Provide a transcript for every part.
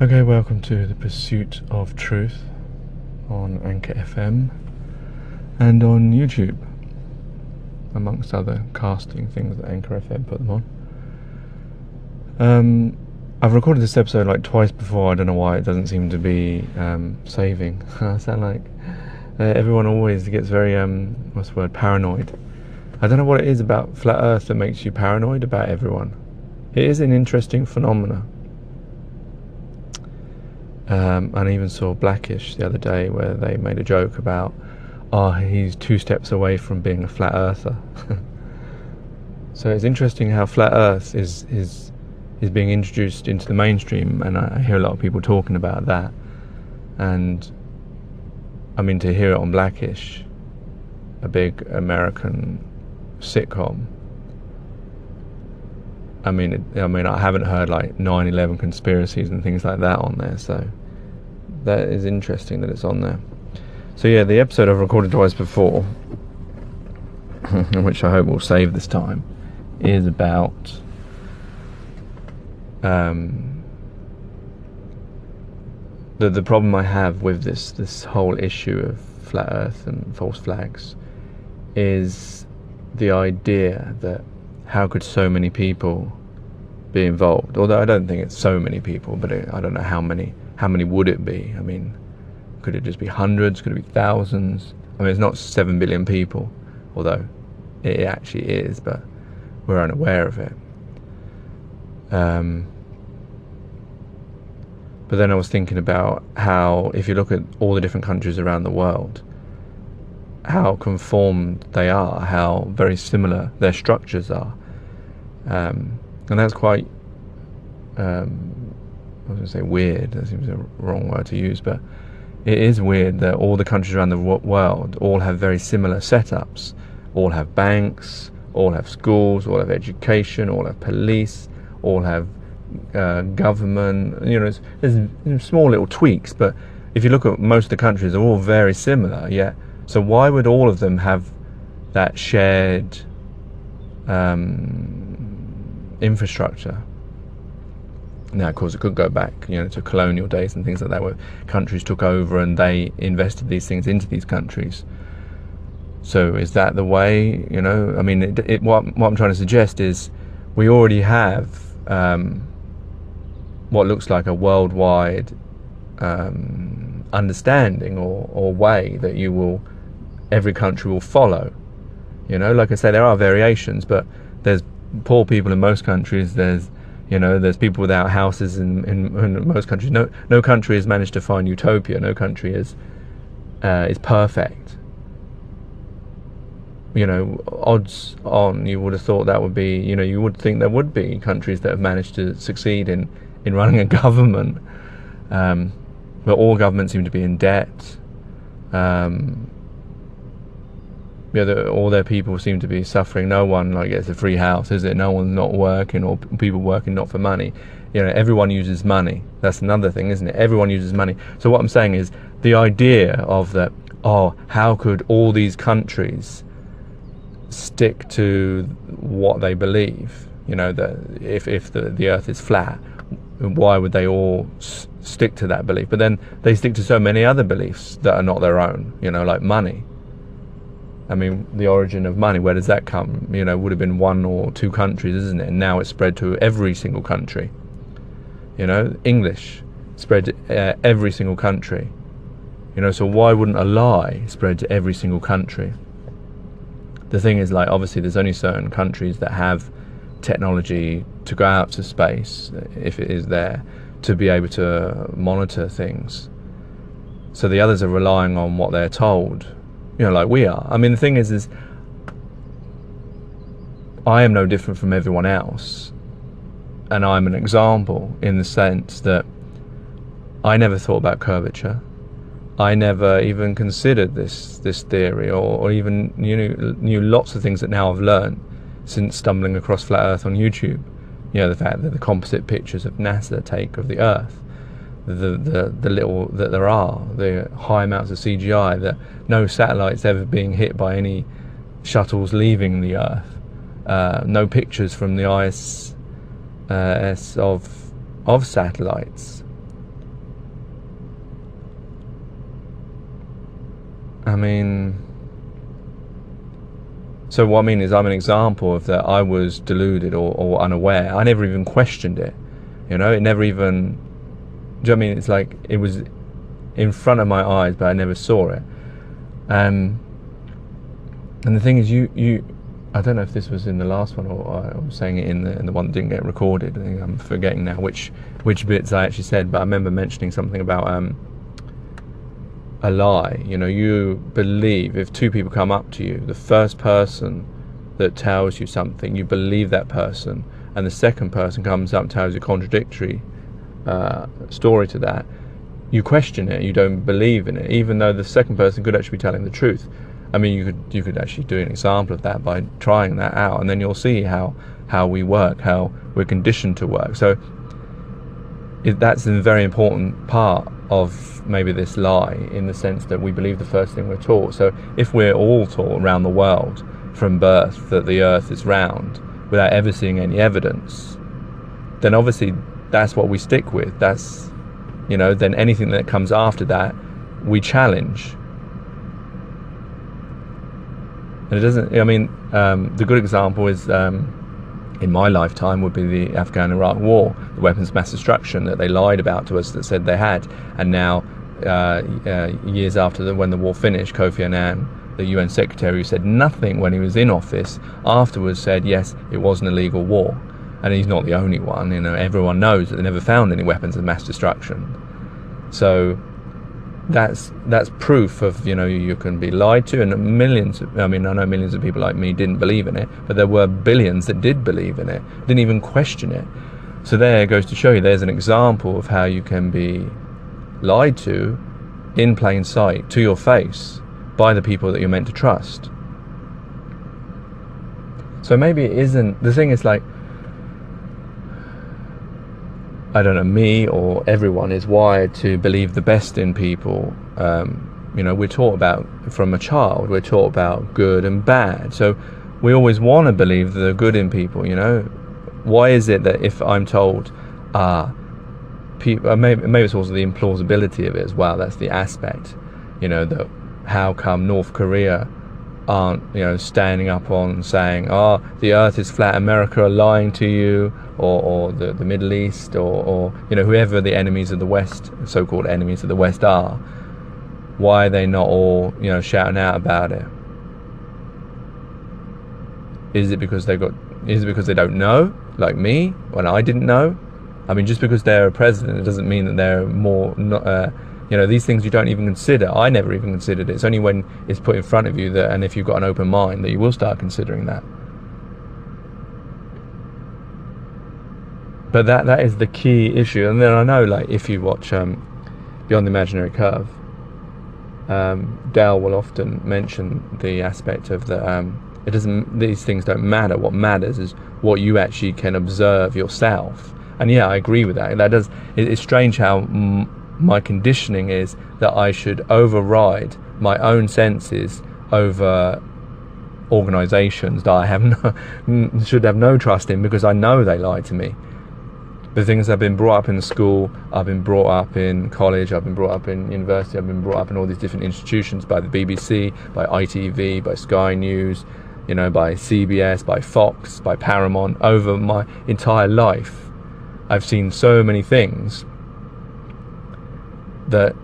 Okay, welcome to The Pursuit of Truth on Anchor FM and on YouTube, amongst other casting things that Anchor FM put them on. I've recorded this episode like twice before. I don't know why it doesn't seem to be saving. I sound like everyone always gets very, paranoid. I don't know what it is about Flat Earth that makes you paranoid about everyone. It is an interesting phenomena. And I even saw Blackish the other day where they made a joke about, he's 2 steps away from being a flat earther. So it's interesting how flat earth is being introduced into the mainstream, and I hear a lot of people talking about that. And I mean, to hear it on Blackish, a big American sitcom, I mean, I haven't heard like 9/11 conspiracies and things like that on there, so that is interesting that it's on there. So yeah, the episode I've recorded twice before, which I hope will save this time, is about the problem I have with this whole issue of flat Earth and false flags is the idea that how could so many people be involved? Although I don't think it's so many people, but I don't know how many would it be? I mean, could it just be hundreds? Could it be thousands? I mean, it's not 7 billion people, although it actually is, but we're unaware of it. But then I was thinking about how, if you look at all the different countries around the world, how conformed they are, how very similar their structures are. And that's quite, I was going to say weird, that seems a wrong word to use, but it is weird that all the countries around the world all have very similar setups, all have banks, all have schools, all have education, all have police, all have government. There's small little tweaks, but if you look at most of the countries, they're all very similar, yeah. So why would all of them have that shared infrastructure? Now, of course, it could go back, to colonial days and things like that, where countries took over and they invested these things into these countries. So is that the way? I mean, what I'm trying to suggest is we already have what looks like a worldwide understanding or way that every country will follow. Like I say, there are variations, but there's poor people in most countries. There's people without houses in most countries. No country has managed to find utopia. No country is perfect. Odds on, you would have thought that would be, you would think there would be countries that have managed to succeed in running a government. But all governments seem to be in debt. All their people seem to be suffering. No one gets a free house, is it? No one's not working, or people working not for money. Everyone uses money. That's another thing, isn't it? Everyone uses money. So what I'm saying is the idea of that. How could all these countries stick to what they believe? That if the Earth is flat, why would they all stick to that belief? But then they stick to so many other beliefs that are not their own. Like money. I mean, the origin of money, where does that come? Would have been 1 or 2 countries, isn't it? And now it's spread to every single country. English spread to every single country. So why wouldn't a lie spread to every single country? The thing is, obviously there's only certain countries that have technology to go out to space, if it is there, to be able to monitor things. So the others are relying on what they're told. Like we are. I mean, the thing is I am no different from everyone else, and I'm an example in the sense that I never thought about curvature. I never even considered this theory, or even knew lots of things that now I've learned since stumbling across Flat Earth on YouTube. The fact that the composite pictures of NASA take of the Earth, the little that there are, the high amounts of CGI, that no satellites ever being hit by any shuttles leaving the Earth, no pictures from the ISS of satellites, I mean, so what I mean is I'm an example of that. I was deluded or unaware. I never even questioned it. You know, it never even, do you know what I mean? It's like it was in front of my eyes, but I never saw it. And the thing is, you I don't know if this was in the last one or I was saying it in the one that didn't get recorded. I think I'm forgetting now which bits I actually said, but I remember mentioning something about a lie. You know, you believe, if two people come up to you, the first person that tells you something, you believe that person, and the second person comes up and tells you a contradictory story to that, you question it, you don't believe in it, even though the second person could actually be telling the truth. I mean, you could actually do an example of that by trying that out, and then you'll see how we work, how we're conditioned to work. So that's a very important part of maybe this lie, in the sense that we believe the first thing we're taught. So if we're all taught around the world from birth that the earth is round without ever seeing any evidence, then obviously that's what we stick with. That's, you know, then anything that comes after that we challenge. And it doesn't, I mean, the good example is, in my lifetime, would be the Afghan-Iraq war, the weapons of mass destruction that they lied about to us, that said they had. And now, years after when the war finished, Kofi Annan, the UN secretary, who said nothing when he was in office, afterwards said, yes, it was an illegal war. And he's not the only one. You know, everyone knows that they never found any weapons of mass destruction. So that's proof of, you know, you can be lied to, and millions, I mean, I know millions of people like me didn't believe in it, but there were billions that did believe in it, didn't even question it. So there goes to show you, there's an example of how you can be lied to in plain sight, to your face, by the people that you're meant to trust. So maybe it isn't, the thing is, like, I don't know, me or everyone is wired to believe the best in people. You know, we're taught about, from a child, we're taught about good and bad. So we always want to believe the good in people, you know. Why is it that if I'm told, people, maybe it's also the implausibility of it as well, that's the aspect, you know, that how come North Korea aren't, you know, standing up on saying, the earth is flat, America are lying to you, or the Middle East, or you know, whoever the enemies of the West, so-called enemies of the West are, why are they not all, you know, shouting out about it? Is it because they don't know, like me, when I didn't know? I mean, just because they're a president, it doesn't mean that they're more, you know, these things you don't even consider. I never even considered it. It's only when it's put in front of you that, and if you've got an open mind, that you will start considering that. But that is the key issue. And then I know, like, if you watch Beyond the Imaginary Curve, Dale will often mention the aspect of the it doesn't, these things don't matter. What matters is what you actually can observe yourself. And yeah, I agree with that. That does. It's strange how my conditioning is that I should override my own senses over organisations that I have should have no trust in, because I know they lie to me. The things I've been brought up in school, I've been brought up in college, I've been brought up in university, I've been brought up in all these different institutions, by the BBC, by ITV, by Sky News, you know, by CBS, by Fox, by Paramount. Over my entire life, I've seen so many things that,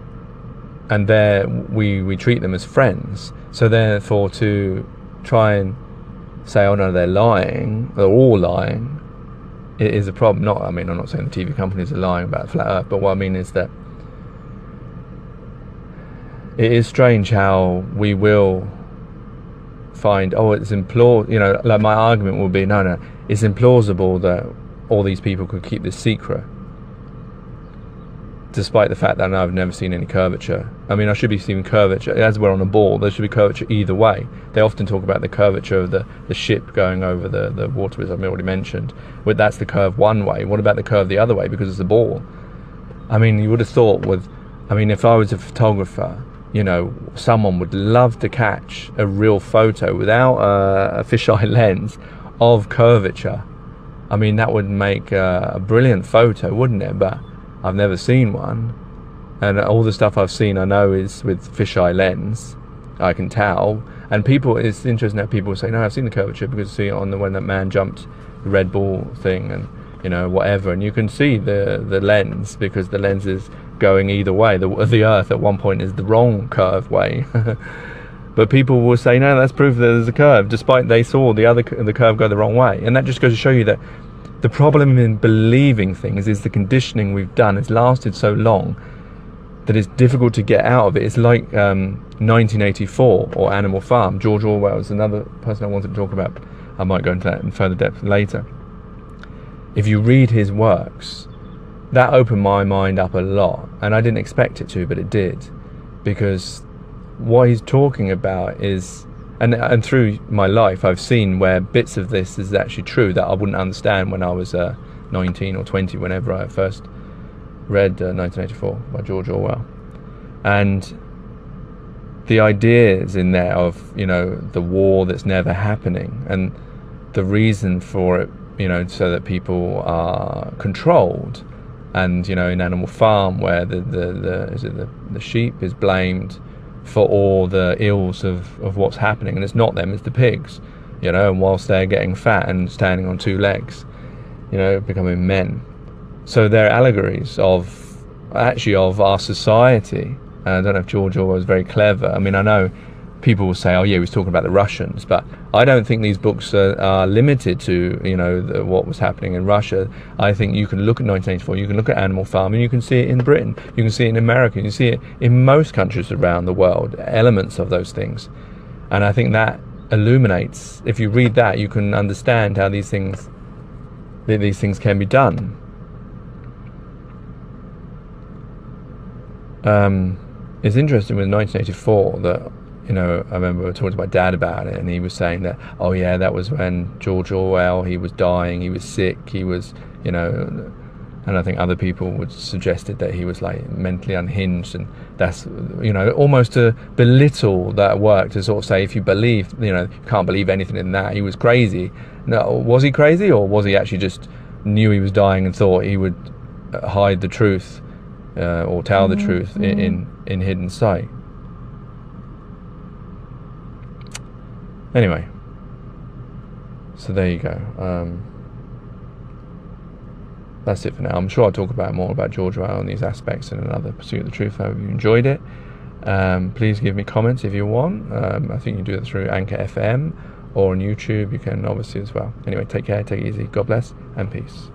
and there we treat them as friends. So therefore, to try and say, oh no, they're lying, they're all lying, it is a problem. Not, I mean, I'm not saying the TV companies are lying about flat earth, but what I mean is that it is strange how we will find, it's implausible, you know, like my argument will be, no, it's implausible that all these people could keep this secret, despite the fact that I've never seen any curvature. I mean, I should be seeing curvature, as we're on a ball, there should be curvature either way. They often talk about the curvature of the ship going over the water, as I've already mentioned. Well, that's the curve one way. What about the curve the other way? Because it's a ball. I mean, you would have thought if I was a photographer, you know, someone would love to catch a real photo without a fisheye lens of curvature. I mean, that would make a brilliant photo, wouldn't it? But I've never seen one, and all the stuff I've seen I know is with fisheye lens, I can tell. And people, it's interesting that people say, no, I've seen the curvature because see it on the when that man jumped the Red Bull thing and whatever, and you can see the lens because the lens is going either way. The Earth at one point is the wrong curve way. But people will say, no, that's proof that there's a curve, despite they saw the curve go the wrong way. And that just goes to show you that the problem in believing things is the conditioning we've done has lasted so long that it's difficult to get out of it. It's like 1984 or Animal Farm. George Orwell is another person I wanted to talk about. I might go into that in further depth later. If you read his works, that opened my mind up a lot, and I didn't expect it to, but it did, because what he's talking about is, and through my life I've seen where bits of this is actually true that I wouldn't understand when I was 19 or 20, whenever I first read 1984 by George Orwell. And the ideas in there of the war that's never happening, and the reason for it, so that people are controlled. And in Animal Farm, where the sheep is blamed for all the ills of what's happening, and it's not them, it's the pigs, and whilst they're getting fat and standing on two legs, becoming men. So they're allegories of our society. And I don't know if George Orwell was very clever. I mean, I know people will say, oh yeah, he was talking about the Russians, but I don't think these books are limited to what was happening in Russia. I think you can look at 1984, you can look at Animal Farm, and you can see it in Britain, you can see it in America, you can see it in most countries around the world, elements of those things. And I think that illuminates, if you read that, you can understand how these things can be done. It's interesting with 1984 that I remember talking to my dad about it, and he was saying that, oh yeah, that was when George Orwell, he was dying, he was sick, he was, and I think other people would suggested that he was like mentally unhinged, and that's, almost to belittle that work, to sort of say, if you believe, you can't believe anything in that, he was crazy. No, was he crazy, or was he actually just knew he was dying and thought he would hide the truth, or tell the truth in hidden sight? Anyway, so there you go. That's it for now. I'm sure I'll talk more about George Orwell and these aspects in another Pursuit of the Truth. I hope you enjoyed it. Please give me comments if you want. I think you can do it through Anchor FM or on YouTube. You can obviously as well. Anyway, take care, take it easy. God bless and peace.